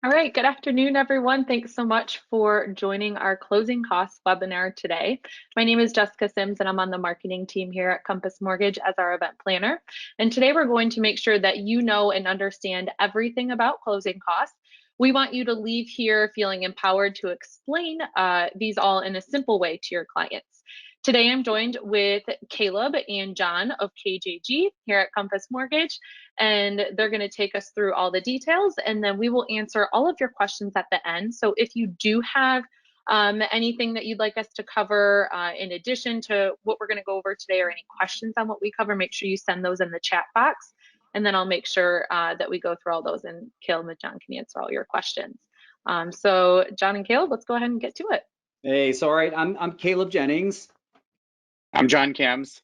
All right, good afternoon, everyone. Thanks so much for joining our closing costs webinar today. My name is Jessica Sims, and I'm on the marketing team here at Compass Mortgage as our event planner. And today we're going to make sure that you know and understand everything about closing costs. We want you to leave here feeling empowered to explain these all in a simple way to your clients. Today I'm joined with Caleb and John of KJG here at Compass Mortgage, and they're going to take us through all the details, and then we will answer all of your questions at the end. So if you do have anything that you'd like us to cover in addition to what we're going to go over today, or any questions on what we cover, make sure you send those in the chat box, and then I'll make sure that we go through all those, and Caleb and John can answer all your questions. So John and Caleb, let's go ahead and get to it. Hey, so all right, I'm Caleb Jennings. I'm John Kambs.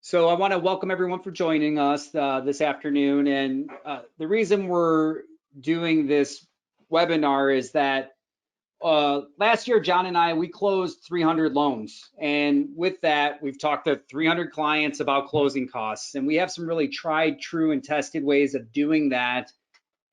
So I want to welcome everyone for joining us this afternoon. And the reason we're doing this webinar is that last year, John and I, we closed 300 loans. And with that, we've talked to 300 clients about closing costs. And we have some really tried, true, and tested ways of doing that.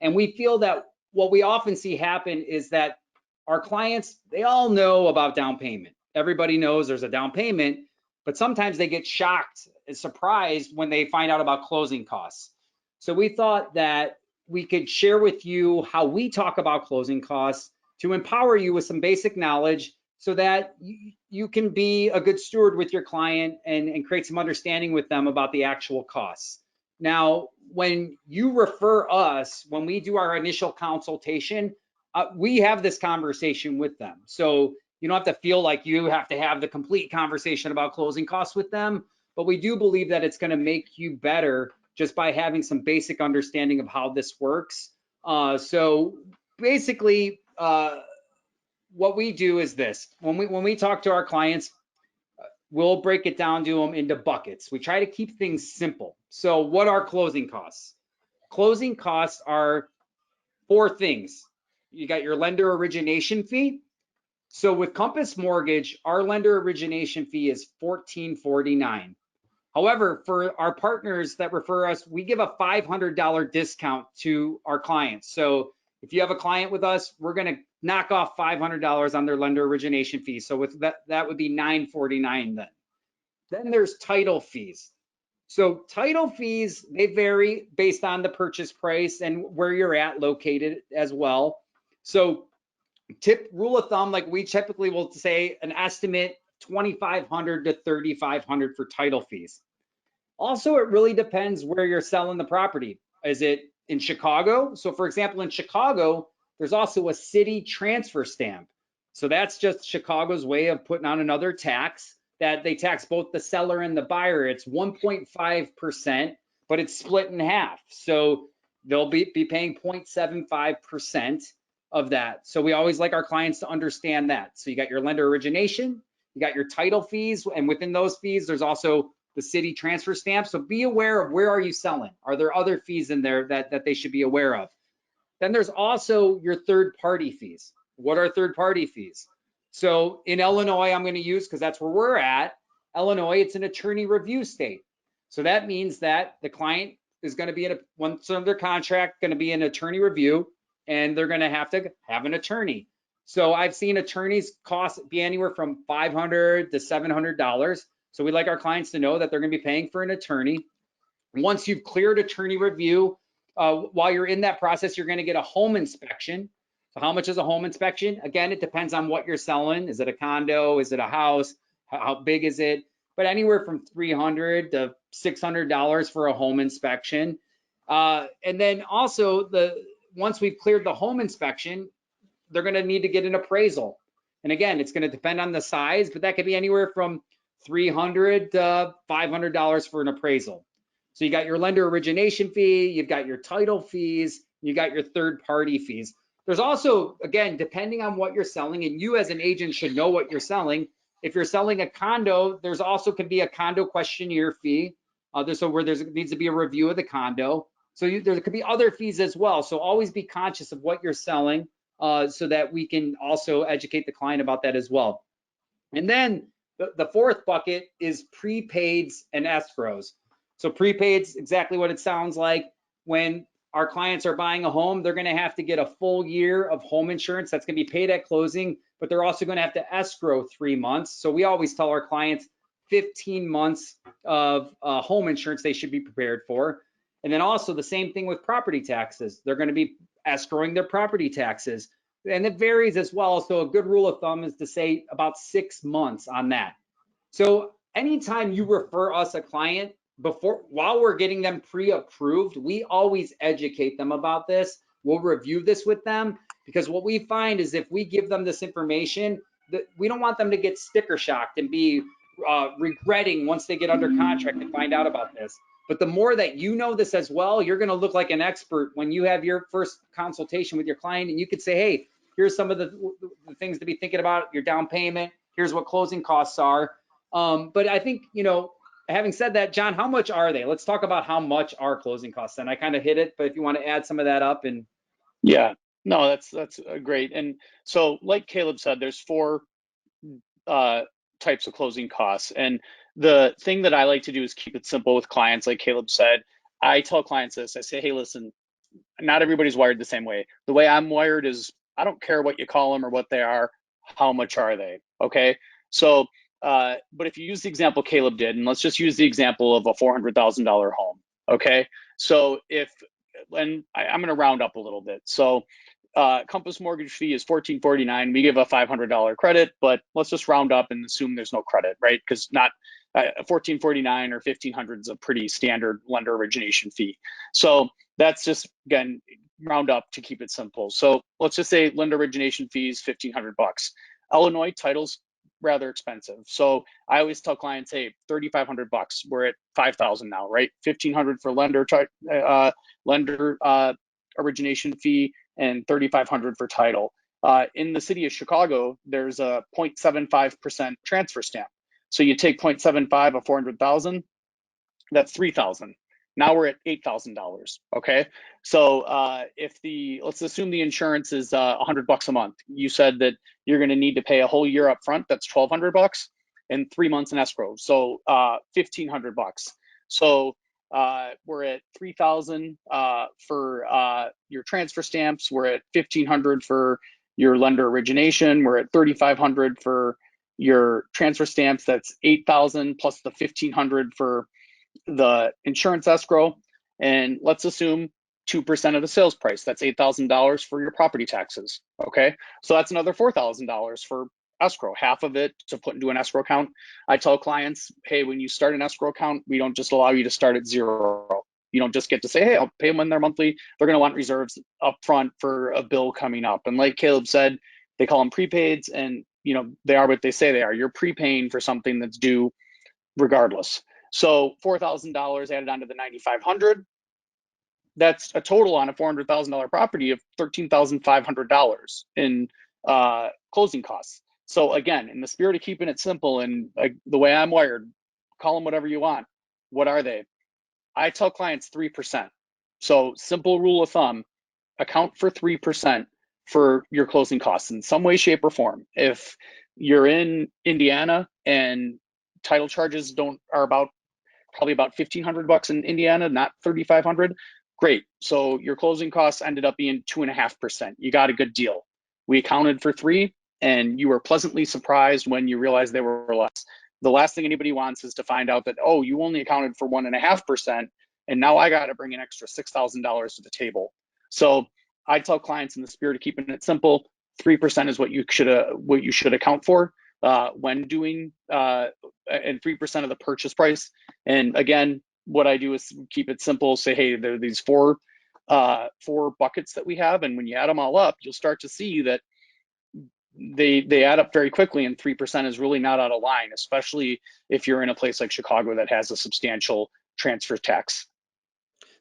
And we feel that what we often see happen is that our clients, they all know about down payment. Everybody knows there's a down payment, but sometimes they get shocked and surprised when they find out about closing costs. So we thought that we could share with you how we talk about closing costs to empower you with some basic knowledge so that you can be a good steward with your client and create some understanding with them about the actual costs. Now, when you refer us, when we do our initial consultation, we have this conversation with them. So you don't have to feel like you have to have the complete conversation about closing costs with them, but we do believe that it's going to make you better just by having some basic understanding of how this works. So basically, what we do is this: when we talk to our clients, we'll break it down to them into buckets. We try to keep things simple. So what are closing costs? Closing costs are four things. You got your lender origination fee. So with Compass Mortgage, our lender origination fee is $14.49. However, for our partners that refer us, we give a $500 discount to our clients. So if you have a client with us, we're going to knock off $500 on their lender origination fee. So with that would be $9.49 then. Then there's title fees. So title fees, they vary based on the purchase price and where you're at located as well. So rule of thumb, like we typically will say an estimate $2,500 to $3,500 for title fees. Also, it really depends where you're selling the property. Is it in Chicago? So for example, in Chicago, there's also a city transfer stamp. So that's just Chicago's way of putting on another tax that they tax both the seller and the buyer. It's 1.5%, but it's split in half. So they'll be paying 0.75% of that. So we always like our clients to understand that. So you got your lender origination, you got your title fees, and within those fees, there's also the city transfer stamp. So be aware of where are you selling? Are there other fees in there that they should be aware of? Then there's also your third-party fees. What are third-party fees? So in Illinois, I'm going to use, because that's where we're at, Illinois, it's an attorney review state. So that means that the client is going to be in once under contract, going to be an attorney review, and they're going to have an attorney. So I've seen attorneys cost be anywhere from $500 to $700. So we like our clients to know that they're going to be paying for an attorney. Once you've cleared attorney review, while you're in that process, you're going to get a home inspection. So how much is a home inspection? Again, it depends on what you're selling. Is it a condo? Is it a house? How big is it? But anywhere from $300 to $600 for a home inspection. And then also, once we've cleared the home inspection, they're going to need to get an appraisal. And again, it's going to depend on the size, but that could be anywhere from $300 to $500 for an appraisal. So you got your lender origination fee, you've got your title fees, you got your third-party fees. There's also, again, depending on what you're selling, and you as an agent should know what you're selling. If you're selling a condo, there's also could be a condo questionnaire fee. So where needs to be a review of the condo. So there could be other fees as well. So always be conscious of what you're selling so that we can also educate the client about that as well. And then the fourth bucket is prepaids and escrows. So prepaids, exactly what it sounds like. When our clients are buying a home, they're going to have to get a full year of home insurance that's going to be paid at closing, but they're also going to have to escrow 3 months. So we always tell our clients 15 months of home insurance they should be prepared for. And then also the same thing with property taxes. They're going to be escrowing their property taxes. And it varies as well. So a good rule of thumb is to say about 6 months on that. So anytime you refer us a client, while we're getting them pre-approved, we always educate them about this. We'll review this with them, because what we find is if we give them this information, we don't want them to get sticker shocked and be regretting once they get under contract and find out about this. But the more that you know this as well, you're going to look like an expert when you have your first consultation with your client, and you could say, hey, here's some of the things to be thinking about, your down payment, here's what closing costs are. But I think, having said that, John, how much are they? Let's talk about how much are closing costs. And I kind of hit it, but if you want to add some of that up. And Yeah, no, that's great. And so, like Caleb said, there's 4 types of closing costs. And the thing that I like to do is keep it simple with clients. Like Caleb said, I tell clients this. I say, hey, listen, not everybody's wired the same way. The way I'm wired is I don't care what you call them or what they are. How much are they? Okay. So, but if you use the example Caleb did, and let's just use the example of a $400,000 home. Okay. So I'm going to round up a little bit. So, Compass mortgage fee is $1,449. We give a $500 credit, but let's just round up and assume there's no credit, right? Because not $1,449 or $1,500 is a pretty standard lender origination fee. So that's just, again, round up to keep it simple. So let's just say lender origination fees $1,500. Illinois title's rather expensive. So I always tell clients, hey, $3,500. We're at $5,000 now, right? $1,500 for lender origination fee and $3,500 for title. In the city of Chicago, there's a 0.75% transfer stamp. So you take 0.75 of 400,000, that's 3,000. Now we're at $8,000. Okay. So let's assume the insurance is $100 a month. You said that you're going to need to pay a whole year up front. That's $1,200 and 3 months in escrow. So $1,500. So we're at 3,000 for your transfer stamps. We're at 1,500 for your lender origination. We're at 3,500 for your transfer stamps. That's 8,000 plus the 1,500 for the insurance escrow. And let's assume 2% of the sales price. That's $8,000 for your property taxes. Okay, so that's another $4,000 for escrow, half of it to put into an escrow account. I tell clients, hey, when you start an escrow account, we don't just allow you to start at 0. You don't just get to say, hey, I'll pay them when they're monthly. They're going to want reserves up front for a bill coming up. And like Caleb said, they call them prepaids, and they are what they say they are. You're prepaying for something that's due regardless. So $4,000 added onto the $9,500. That's a total on a $400,000 property of $13,500 in closing costs. So again, in the spirit of keeping it simple and the way I'm wired, call them whatever you want. What are they? I tell clients 3%. So simple rule of thumb, account for 3% for your closing costs in some way, shape, or form. If you're in Indiana and title charges are probably about $1,500 in Indiana, not $3,500, great. So your closing costs ended up being 2.5%. You got a good deal. We accounted for 3%, and you were pleasantly surprised when you realized they were less. The last thing anybody wants is to find out that, oh, you only accounted for 1.5%, and now I got to bring an extra $6,000 to the table. So I tell clients, in the spirit of keeping it simple, 3% is what you should account for when doing and 3% of the purchase price. And again, what I do is keep it simple. Say, hey, there are these four buckets that we have, and when you add them all up, you'll start to see that they add up very quickly, and 3% is really not out of line, especially if you're in a place like Chicago that has a substantial transfer tax.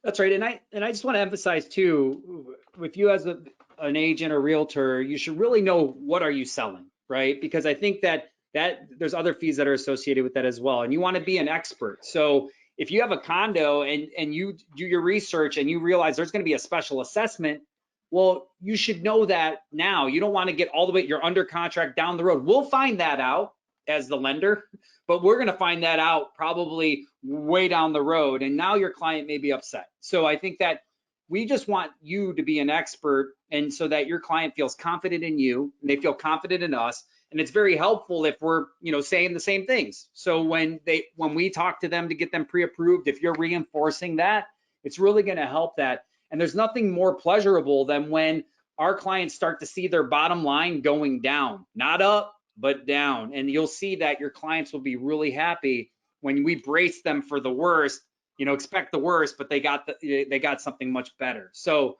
That's right. And I just want to emphasize too, with you as an agent or realtor, you should really know what are you selling, right? Because I think that there's other fees that are associated with that as well. And you want to be an expert. So if you have a condo and you do your research and you realize there's going to be a special assessment, well, you should know that now. You don't want to get all the way, you're under contract down the road. We'll find that out as the lender, but we're going to find that out probably way down the road. And now your client may be upset. So I think that we just want you to be an expert, and so that your client feels confident in you and they feel confident in us. And it's very helpful if we're, saying the same things. So when we talk to them to get them pre-approved, if you're reinforcing that, it's really going to help that. And there's nothing more pleasurable than when our clients start to see their bottom line going down, not up, but down. And you'll see that your clients will be really happy when we brace them for the worst. Expect the worst, but they got something much better. So,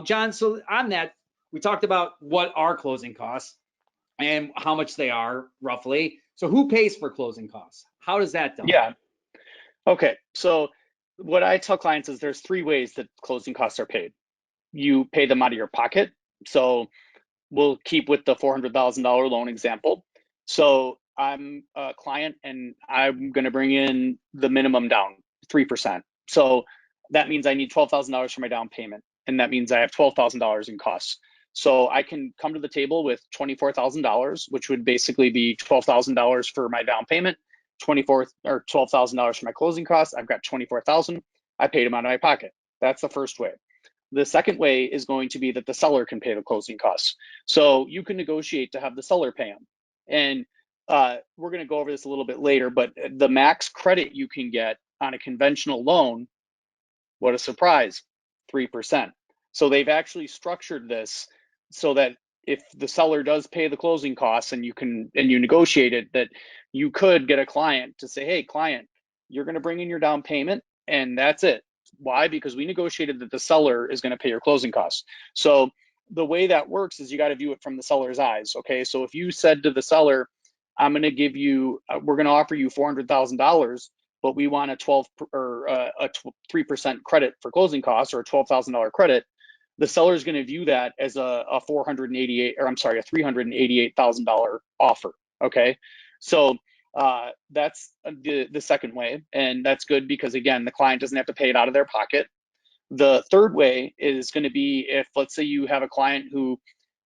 John, so on that, we talked about what our closing costs and how much they are roughly. So who pays for closing costs? How does that done? Yeah. Okay. So what I tell clients is there's 3 ways that closing costs are paid. You pay them out of your pocket. So we'll keep with the $400,000 loan example. So I'm a client and I'm going to bring in the minimum down, 3%. So that means I need $12,000 for my down payment. And that means I have $12,000 in costs. So I can come to the table with $24,000, which would basically be $12,000 for my down payment, $12,000 for my closing costs. I've got $24,000. I paid them out of my pocket. That's the first way. The second way is going to be that the seller can pay the closing costs. So you can negotiate to have the seller pay them. And we're going to go over this a little bit later, but the max credit you can get on a conventional loan, what a surprise, 3%. So they've actually structured this so that if the seller does pay the closing costs and you negotiate it, that you could get a client to say, hey, client, you're going to bring in your down payment and that's it. Why? Because we negotiated that the seller is going to pay your closing costs. So the way that works is you got to view it from the seller's eyes. Okay. So if you said to the seller, I'm going to give you, we're going to offer you $400,000, but we want a 3% credit for closing costs, or a $12,000 credit, the seller is going to view that as a $388,000 offer. Okay. So that's the second way. And that's good because, again, the client doesn't have to pay it out of their pocket. The third way is going to be if, let's say, you have a client who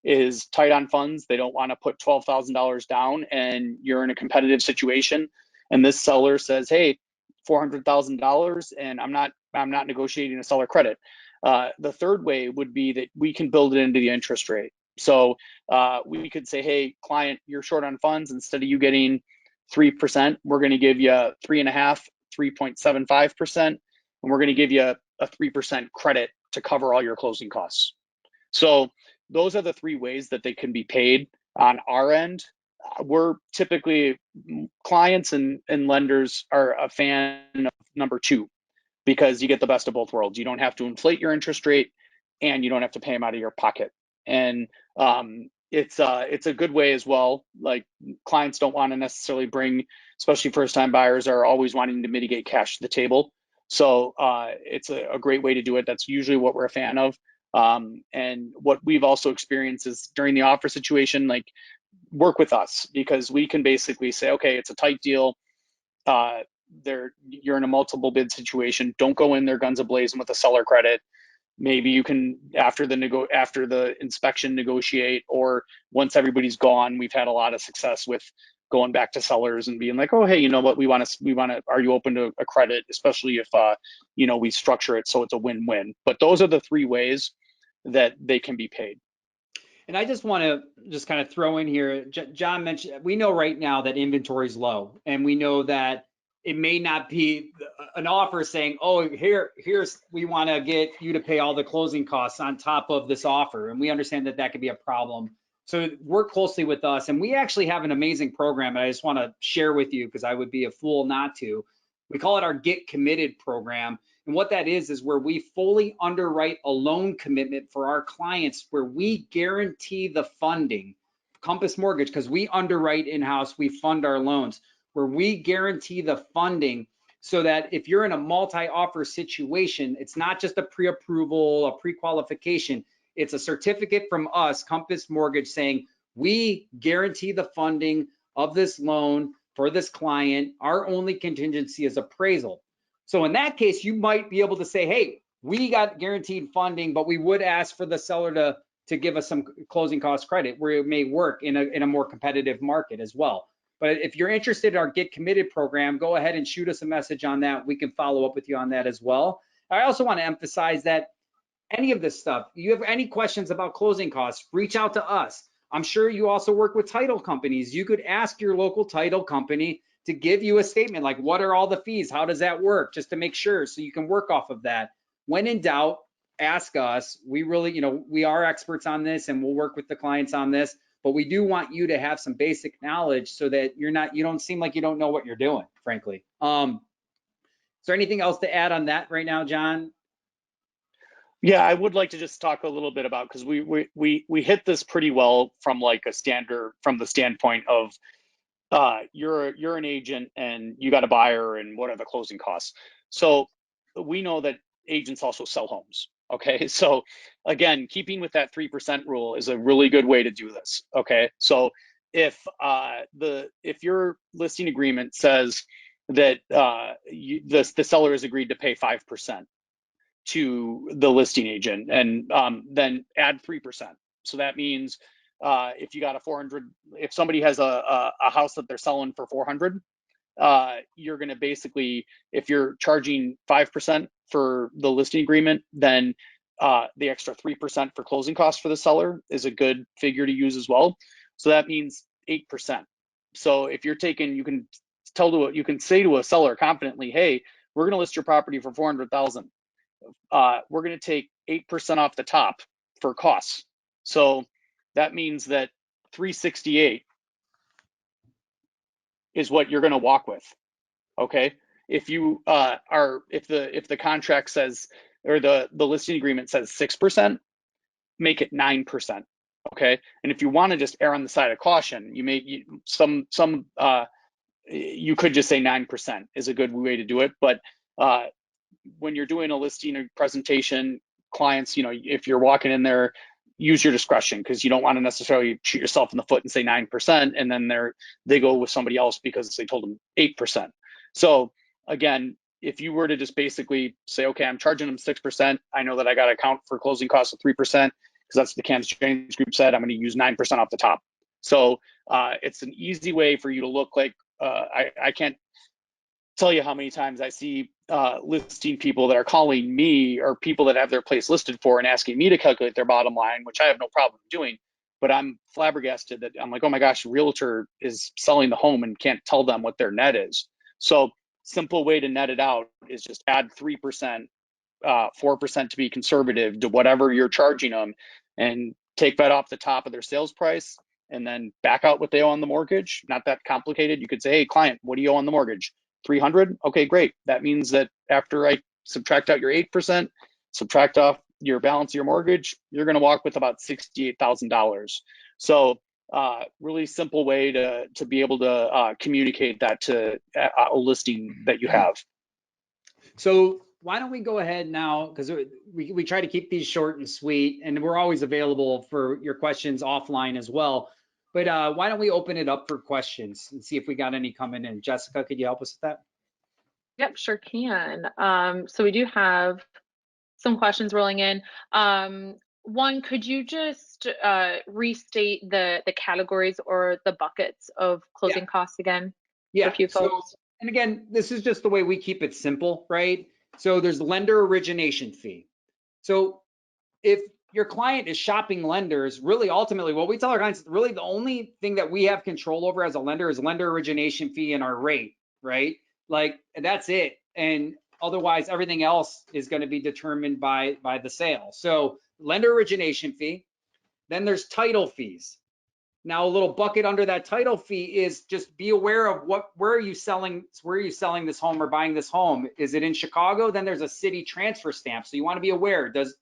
is tight on funds, they don't want to put $12,000 down, and you're in a competitive situation, and this seller says, hey, $400,000, and I'm not negotiating a seller credit. The third way would be that we can build it into the interest rate. So we could say, hey, client, you're short on funds. Instead of you getting 3%, we're going to give you 3.5%, 3.75%, and we're going to give you a 3% credit to cover all your closing costs. So those are the 3 ways that they can be paid on our end. We're typically, clients and lenders are a fan of number 2, because you get the best of both worlds. You don't have to inflate your interest rate and you don't have to pay them out of your pocket. And it's a good way as well. Like, clients don't want to necessarily bring, especially first time buyers are always wanting to mitigate cash to the table. So it's a great way to do it. That's usually what we're a fan of. And what we've also experienced is during the offer situation, like, work with us, because we can basically say, okay, it's a tight deal. You're in a multiple bid situation. Don't go in there guns a-blazing with a seller credit. Maybe you can, after the inspection, negotiate, or once everybody's gone. We've had a lot of success with going back to sellers and being like, oh, hey, you know what, we want to, are you open to a credit, especially if, we structure it so it's a win-win. But those are the 3 ways that they can be paid. And I just want to kind of throw in here, John mentioned, we know right now that inventory is low, and we know that it may not be an offer saying, oh, here's, we want to get you to pay all the closing costs on top of this offer. And we understand that that could be a problem. So work closely with us. And we actually have an amazing program that I just want to share with you, because I would be a fool not to. We call it our Get Committed program. And what that is where we fully underwrite a loan commitment for our clients, where we guarantee the funding. Compass Mortgage, because we underwrite in-house, we fund our loans, where we guarantee the funding, so that if you're in a multi-offer situation, it's not just a pre-approval, a pre-qualification, it's a certificate from us, Compass Mortgage, saying we guarantee the funding of this loan for this client. Our only contingency is appraisal. So in that case, you might be able to say, hey, we got guaranteed funding, but we would ask for the seller to give us some closing cost credit, where it may work in a more competitive market as well. But if you're interested in our Get Committed program, go ahead and shoot us a message on that. We can follow up with you on that as well. I also want to emphasize that any of this stuff, you have any questions about closing costs, reach out to us. I'm sure you also work with title companies. You could ask your local title company to give you a statement like, what are all the fees? How does that work? Just to make sure, so you can work off of that. When in doubt, ask us. We really, we are experts on this, and we'll work with the clients on this, but we do want you to have some basic knowledge so that you don't seem like you don't know what you're doing, frankly. Is there anything else to add on that right now, John? Yeah, I would like to just talk a little bit about, because we hit this pretty well from like a standard, from the standpoint of you're an agent and you got a buyer, and what are the closing costs. So we know that agents also sell homes. Okay, so again, keeping with that 3% rule is a really good way to do this. Okay, so if your listing agreement says that the seller has agreed to pay 5% to the listing agent, and then add 3%. So that means if you got a 400, if somebody has a house that they're selling for 400, you're going to basically, if you're charging 5% for the listing agreement, then the extra 3% for closing costs for the seller is a good figure to use as well. So that means 8%. So if you're taking, you can say to a seller confidently, hey, we're going to list your property for 400,000. We're going to take 8% off the top for costs. So that means that 368 is what you're going to walk with. Okay. If you if the contract says, or the listing agreement says 6%, make it 9%. Okay. And if you want to just err on the side of caution, you could just say 9% is a good way to do it. But when you're doing a listing or presentation, clients, if you're walking in there, use your discretion, because you don't want to necessarily shoot yourself in the foot and say 9%, and then they go with somebody else because they told them 8%. So again, if you were to just basically say, okay, I'm charging them 6%, I know that I got to account for closing costs of 3%, because that's what the Kambs Jennings group said, I'm going to use 9% off the top. So it's an easy way for you to look like, I can't tell you how many times I see listing people that are calling me, or people that have their place listed for, and asking me to calculate their bottom line, which I have no problem doing. But I'm flabbergasted that I'm like, oh my gosh, a realtor is selling the home and can't tell them what their net is. So simple way to net it out is just add 3%, 4% to be conservative, to whatever you're charging them, and take that off the top of their sales price, and then back out what they owe on the mortgage. Not that complicated. You could say, hey, client, what do you owe on the mortgage? 300. Okay, great. That means that after I subtract out your 8%, subtract off your balance of your mortgage, you're going to walk with about $68,000. So really simple way to be able to communicate that to a listing that you have. So why don't we go ahead now, because we try to keep these short and sweet, and we're always available for your questions offline as well. But why don't we open it up for questions and see if we got any coming in? Jessica, could you help us with that? Yep, sure can. So we do have some questions rolling in. One, could you just restate the categories or the buckets of closing costs again for a few folks? And again, this is just the way we keep it simple, right? So there's lender origination fee. So if your client is shopping lenders, really ultimately what we tell our clients, really the only thing that we have control over as a lender is lender origination fee and our rate, right? Like, that's it. And otherwise everything else is going to be determined by the sale. So lender origination fee, then there's title fees. Now, a little bucket under that title fee is just be aware of where are you selling this home or buying this home? Is it in Chicago? Then there's a city transfer stamp. So you want to be aware, is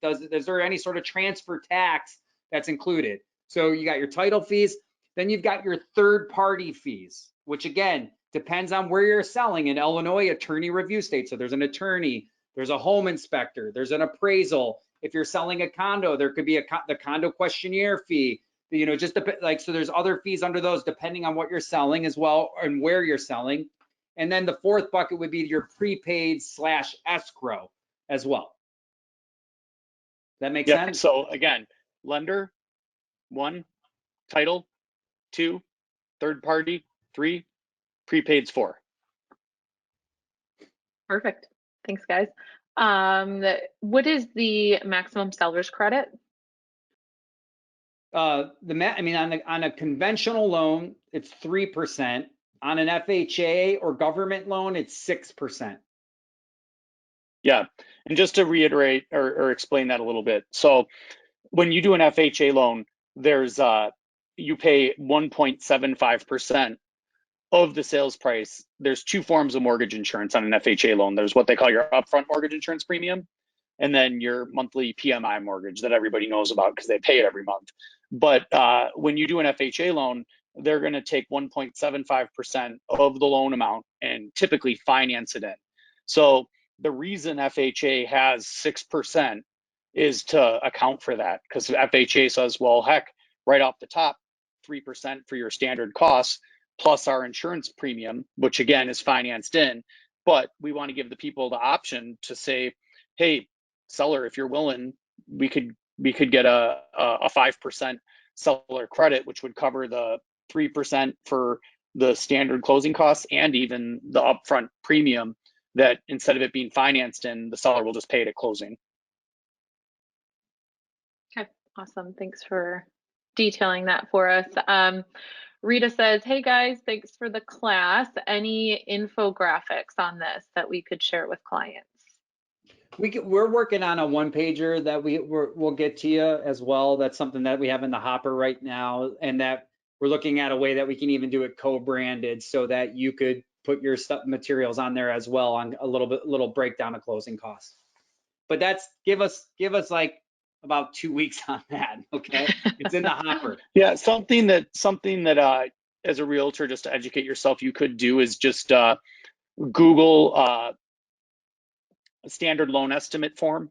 there any sort of transfer tax that's included? So you got your title fees, then you've got your third party fees, which again, depends on where you're selling. In Illinois, attorney review state. So there's an attorney, there's a home inspector, there's an appraisal. If you're selling a condo, there could be the condo questionnaire fee. Just so there's other fees under those depending on what you're selling as well and where you're selling. And then the fourth bucket would be your prepaid / escrow as well. That makes sense? So again, lender, 1, title, 2, third party, 3, prepaids, 4. Perfect. Thanks, guys. What is the maximum seller's credit? I mean, on a conventional loan, it's 3%. On an FHA or government loan, it's 6%. Yeah, and just to reiterate or explain that a little bit. So when you do an FHA loan, there's you pay 1.75% of the sales price. There's two forms of mortgage insurance on an FHA loan. There's what they call your upfront mortgage insurance premium, and then your monthly PMI mortgage that everybody knows about because they pay it every month. But when you do an FHA loan, they're going to take 1.75% of the loan amount and typically finance it in. So the reason FHA has 6% is to account for that, because FHA says, well, heck, right off the top, 3% for your standard costs plus our insurance premium, which again is financed in. But we want to give the people the option to say, hey, seller, if you're willing, we could get a 5% seller credit, which would cover the 3% for the standard closing costs and even the upfront premium, that instead of it being financed in, the seller will just pay it at closing. Okay, awesome. Thanks for detailing that for us. Rita says, hey guys, thanks for the class. Any infographics on this that we could share with clients? We're working on a one pager that we'll get to you as well. That's something that we have in the hopper right now, and that we're looking at a way that we can even do it co-branded so that you could put your stuff materials on there as well, on a little breakdown of closing costs. But that's give us like about 2 weeks on that. Okay, it's in the hopper. Yeah, something that as a realtor, just to educate yourself, you could do is just Google standard loan estimate form,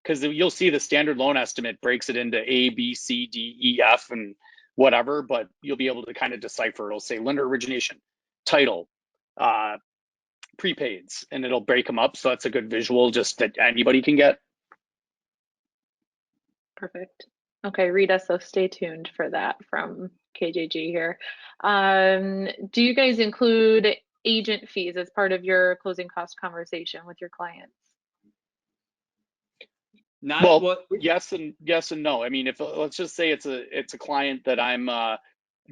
because you'll see the standard loan estimate breaks it into A, B, C, D, E, F, and whatever, but you'll be able to kind of decipher. It'll say lender origination, title, prepaids, and it'll break them up. So that's a good visual just that anybody can get. Perfect. Okay, Rita, so stay tuned for that from KJG here. Do you guys include agent fees as part of your closing cost conversation with your clients? Yes and no. I mean, if let's just say it's a client that I'm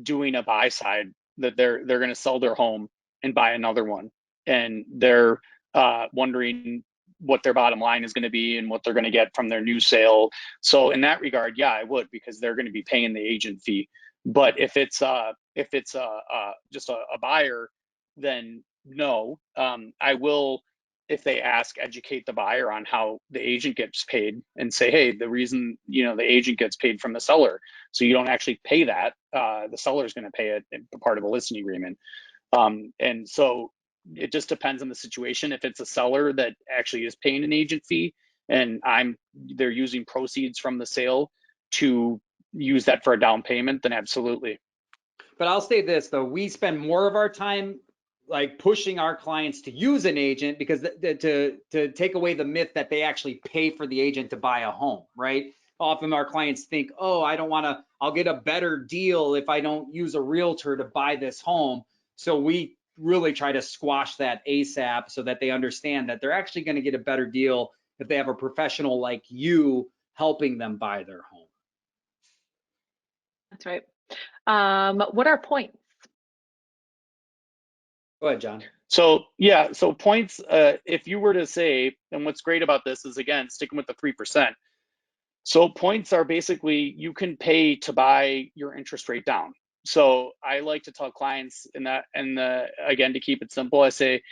doing a buy side, that they're going to sell their home and buy another one, and they're wondering what their bottom line is going to be and what they're going to get from their new sale. So in that regard, yeah, I would, because they're going to be paying the agent fee. But if it's just a buyer, then no. I will, if they ask, educate the buyer on how the agent gets paid and say, hey, the reason the agent gets paid from the seller, so you don't actually pay that. The seller is going to pay it in part of a listing agreement. And so it just depends on the situation. If it's a seller that actually is paying an agent fee and they're using proceeds from the sale to use that for a down payment, then absolutely. But I'll say this though, we spend more of our time like pushing our clients to use an agent, because to take away the myth that they actually pay for the agent to buy a home, right? Often our clients think, oh, I'll get a better deal if I don't use a realtor to buy this home. So we really try to squash that ASAP so that they understand that they're actually going to get a better deal if they have a professional like you helping them buy their home. That's right. What are points? Go ahead, John. So yeah, so points, if you were to say, and what's great about this is, again, sticking with the 3%. So points are basically, you can pay to buy your interest rate down. So I like to tell clients again, to keep it simple, I say,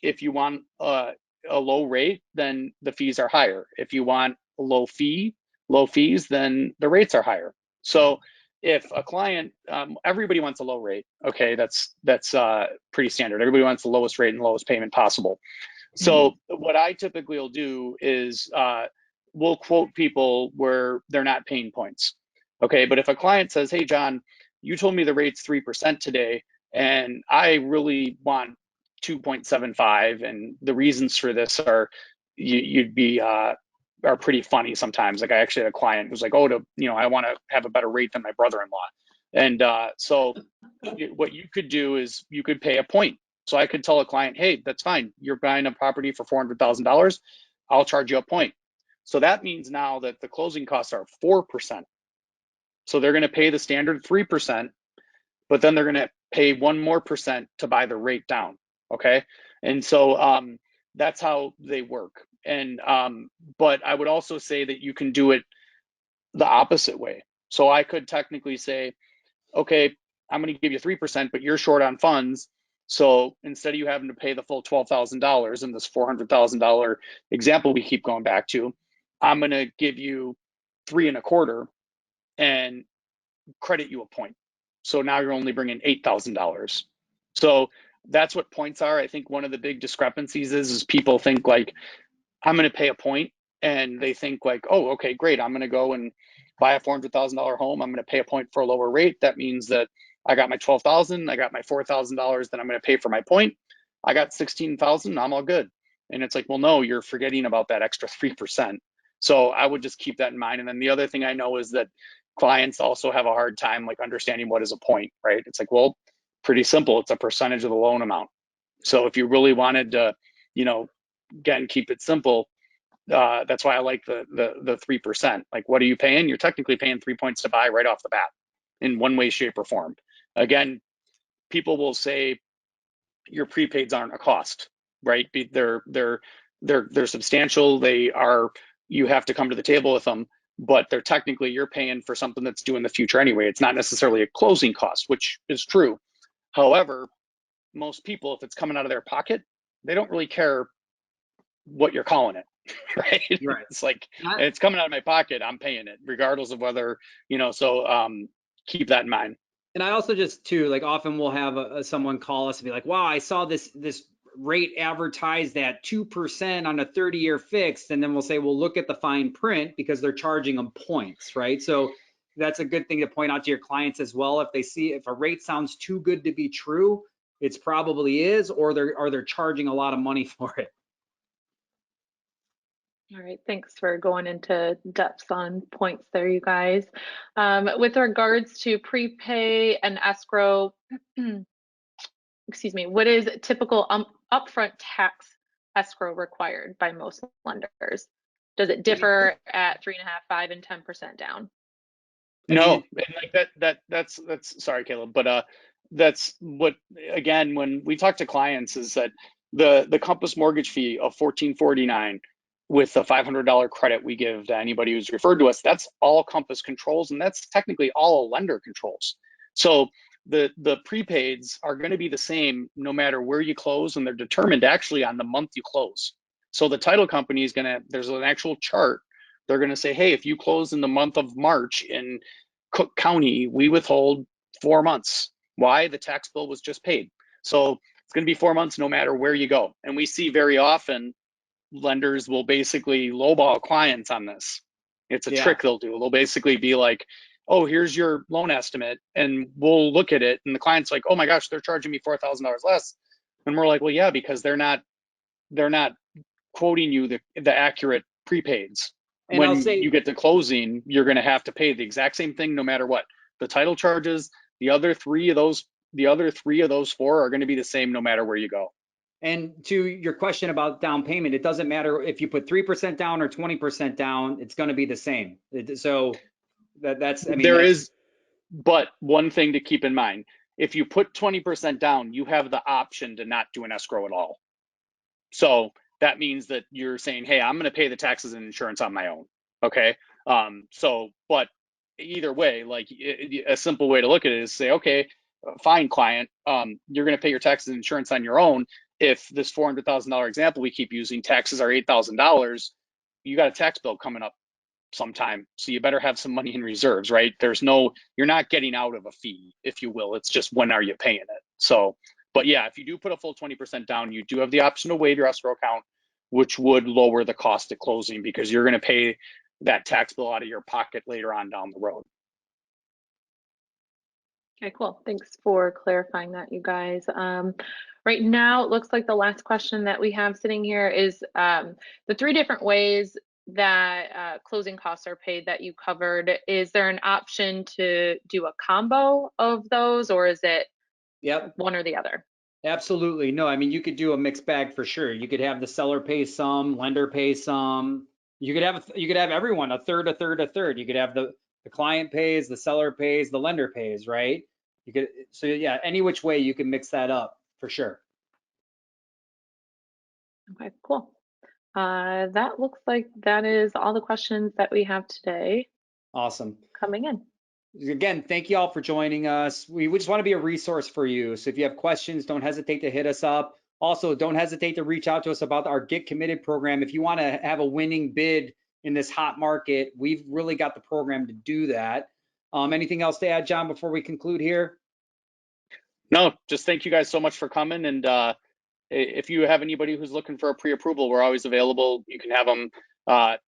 if you want a low rate, then the fees are higher. If you want a low fees, then the rates are higher. So if a client, everybody wants a low rate, okay, that's pretty standard. Everybody wants the lowest rate and lowest payment possible. So what I typically will do is we'll quote people where they're not paying points. Okay, but if a client says, hey, John, you told me the rate's 3% today, and I really want 2.75, and the reasons for this are are pretty funny sometimes. Like I actually had a client who's like, oh, I want to have a better rate than my brother-in-law. And so what you could do is you could pay a point So I could tell a client, hey, that's fine. You're buying a property for $400,000. I'll charge you a point. So that means now that the closing costs are 4%. So they're going to pay the standard 3%, but then they're going to pay 1 more percent to buy the rate down. Okay. And so that's how they work. And but I would also say that you can do it the opposite way. So I could technically say, okay, I'm going to give you 3%, but you're short on funds. So instead of you having to pay the full $12,000 in this $400,000 example we keep going back to, I'm going to give you 3.25 and credit you a point. So now you're only bringing $8,000. So that's what points are. I think one of the big discrepancies is people think like, I'm going to pay a point, and they think like, oh, okay, great. I'm going to go and buy a $400,000 home. I'm going to pay a point for a lower rate. That means that I got my 12,000, I got my $4,000 that I'm going to pay for my point. I got 16,000. I'm all good. And it's like, well, no, you're forgetting about that extra 3%. So I would just keep that in mind. And then the other thing I know is that clients also have a hard time like understanding what is a point, right? It's like, well, pretty simple. It's a percentage of the loan amount. So if you really wanted to, you know, again, keep it simple, that's why I like the 3%. Like, what are you paying? You're technically paying 3 points to buy right off the bat in one way, shape, or form. Again, people will say your prepaids aren't a cost, right? They're substantial. They are, you have to come to the table with them, but they're technically, you're paying for something that's due in the future anyway. It's not necessarily a closing cost, which is true. However, most people, if it's coming out of their pocket, they don't really care what you're calling it. Right? Right. It's like, it's coming out of my pocket, I'm paying it regardless of whether, you know, so keep that in mind. And I also just too, like often we'll have someone call us and be like, wow, I saw this rate advertised at 2% on a 30-year fixed. And then we'll say, well, look at the fine print because they're charging them points, right? So that's a good thing to point out to your clients as well. If they see, if a rate sounds too good to be true, it's probably is, or they're charging a lot of money for it. All right, thanks for going into depths on points there, you guys. With regards to prepay and escrow, excuse me, what is typical upfront tax escrow required by most lenders? Does it differ at 3.5%, 5%, and 10% down? No, and like that's sorry, Caleb, but that's what, again, when we talk to clients, is that the Compass mortgage fee of $14.49 with a $500 credit we give to anybody who's referred to us, that's all Compass controls, and that's technically all a lender controls. So the prepaids are going to be the same no matter where you close, and they're determined actually on the month you close. So the title company is going to, there's an actual chart. They're going to say, hey, if you close in the month of March in Cook County, we withhold 4 months. Why? The tax bill was just paid. So it's going to be 4 months no matter where you go. And we see very often lenders will basically lowball clients on this. It's a trick they'll do. They'll basically be like, oh, here's your loan estimate, and we'll look at it. And the client's like, oh my gosh, they're charging me $4,000 less. And we're like, well, yeah, because they're not quoting you the accurate prepaids. And when you get to closing, you're going to have to pay the exact same thing no matter what. The title charges, the other three of those four are going to be the same no matter where you go. And to your question about down payment, it doesn't matter if you put 3% down or 20% down, it's going to be the same. So that's, I mean, but one thing to keep in mind, if you put 20% down, you have the option to not do an escrow at all. So that means that you're saying, hey, I'm going to pay the taxes and insurance on my own. Okay. But either way, like a simple way to look at it is say, okay, fine, client, you're going to pay your taxes and insurance on your own. If this $400,000 example we keep using, taxes are $8,000, you got a tax bill coming up sometime. So you better have some money in reserves, right? You're not getting out of a fee, if you will. It's just, when are you paying it? So, but yeah, if you do put a full 20% down, you do have the option to waive your escrow account, which would lower the cost at closing because you're going to pay that tax bill out of your pocket later on down the road. Okay, cool. Thanks for clarifying that, you guys. Right now, it looks like the last question that we have sitting here is the 3 different ways that closing costs are paid that you covered. Is there an option to do a combo of those, or is it one or the other? Absolutely. No, I mean, you could do a mixed bag for sure. You could have the seller pay some, lender pay some. You could have everyone a third, a third, a third. You could have the client pays, the seller pays, the lender pays, right? You could, so yeah, any which way you can mix that up for sure. Okay, cool. That looks like that is all the questions that we have today Awesome. coming in. Again, thank you all for joining us. We just want to be a resource for you. So if you have questions, don't hesitate to hit us up. Also, don't hesitate to reach out to us about our Get Committed program. If you want to have a winning bid in this hot market, we've really got the program to do that. Anything else to add, John, before we conclude here? No, just thank you guys so much for coming. And if you have anybody who's looking for a pre-approval, we're always available. You can have them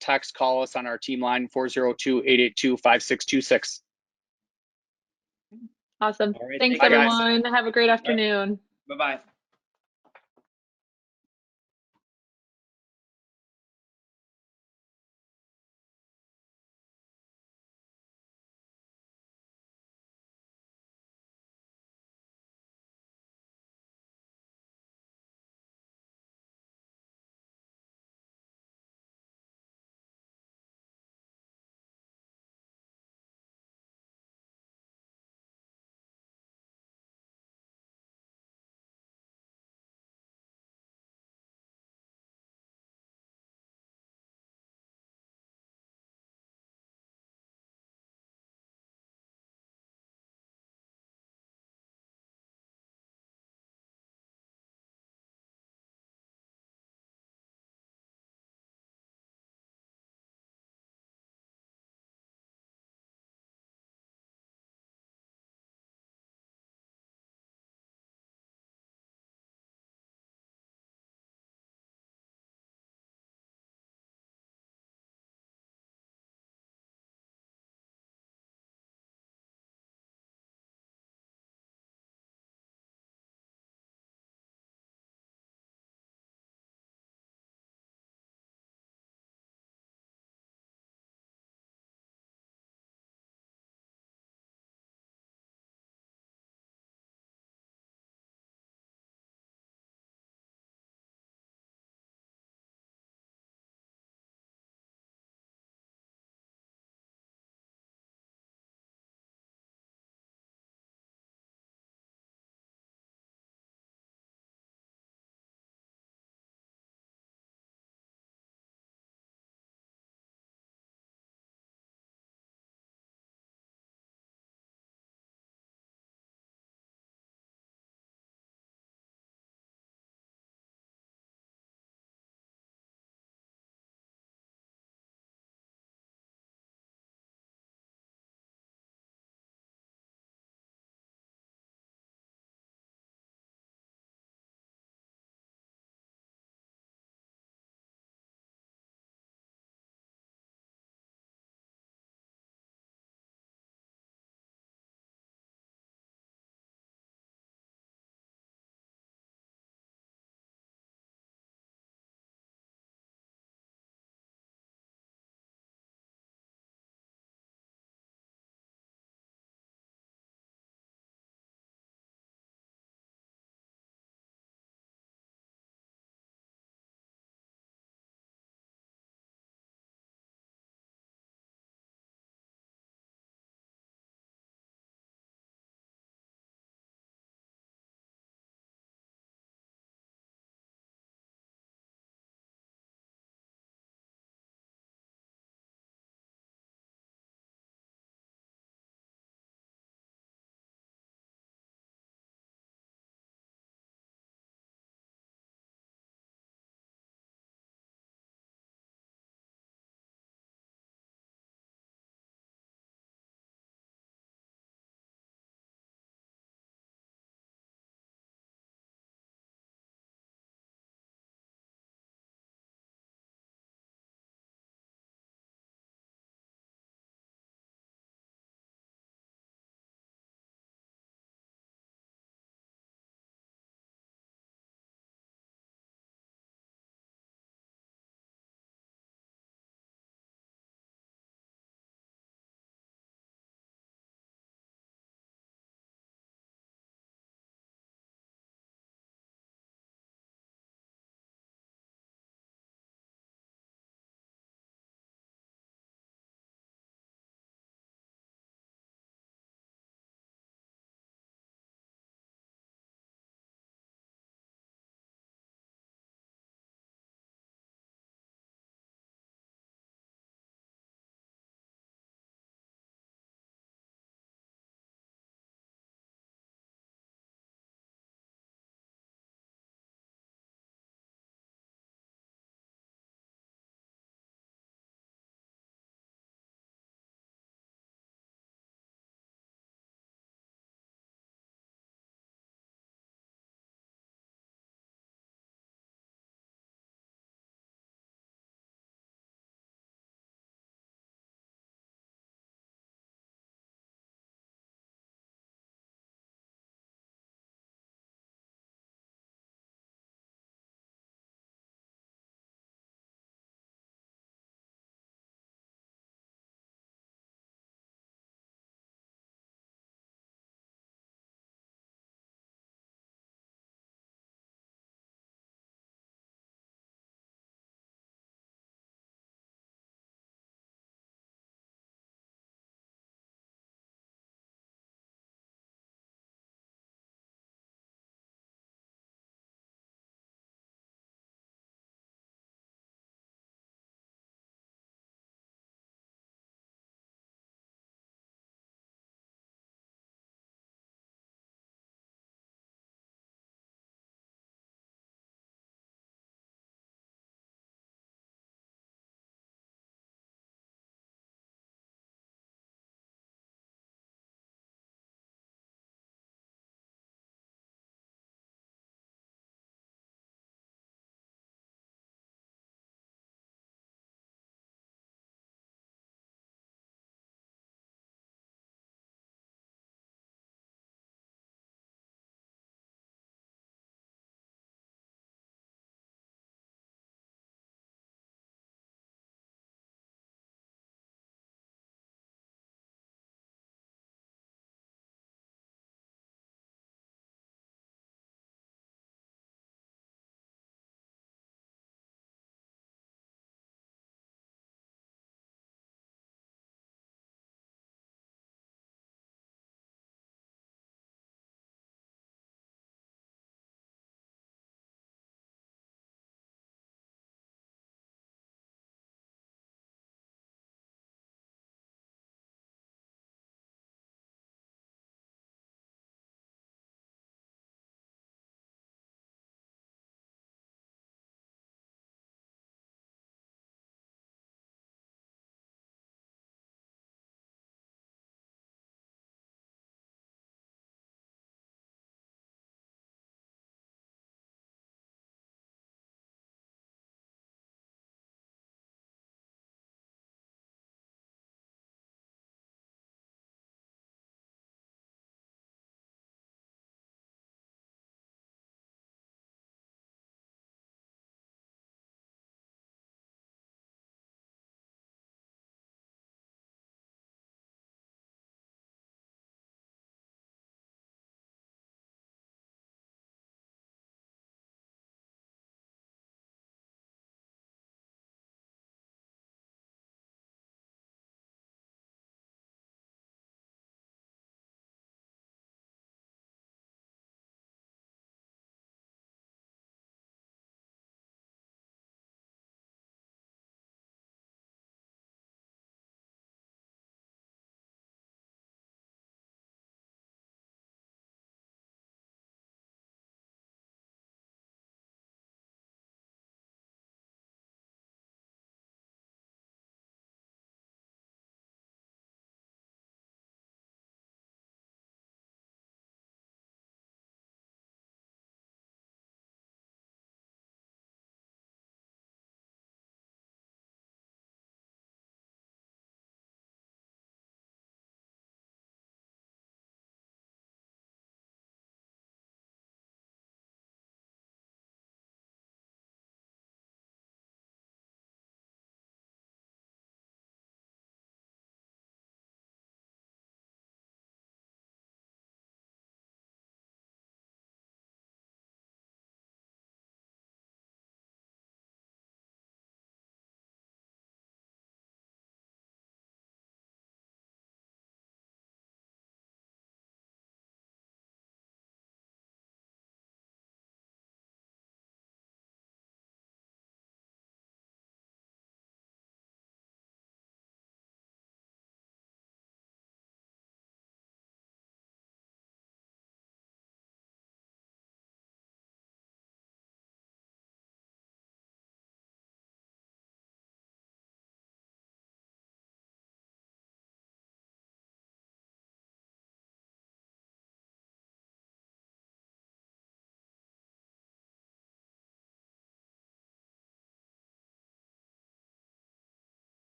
text, call us on our team line, 402-882-5626. Awesome. All right. Thanks, Bye, guys. everyone. Have a great afternoon. Bye-bye.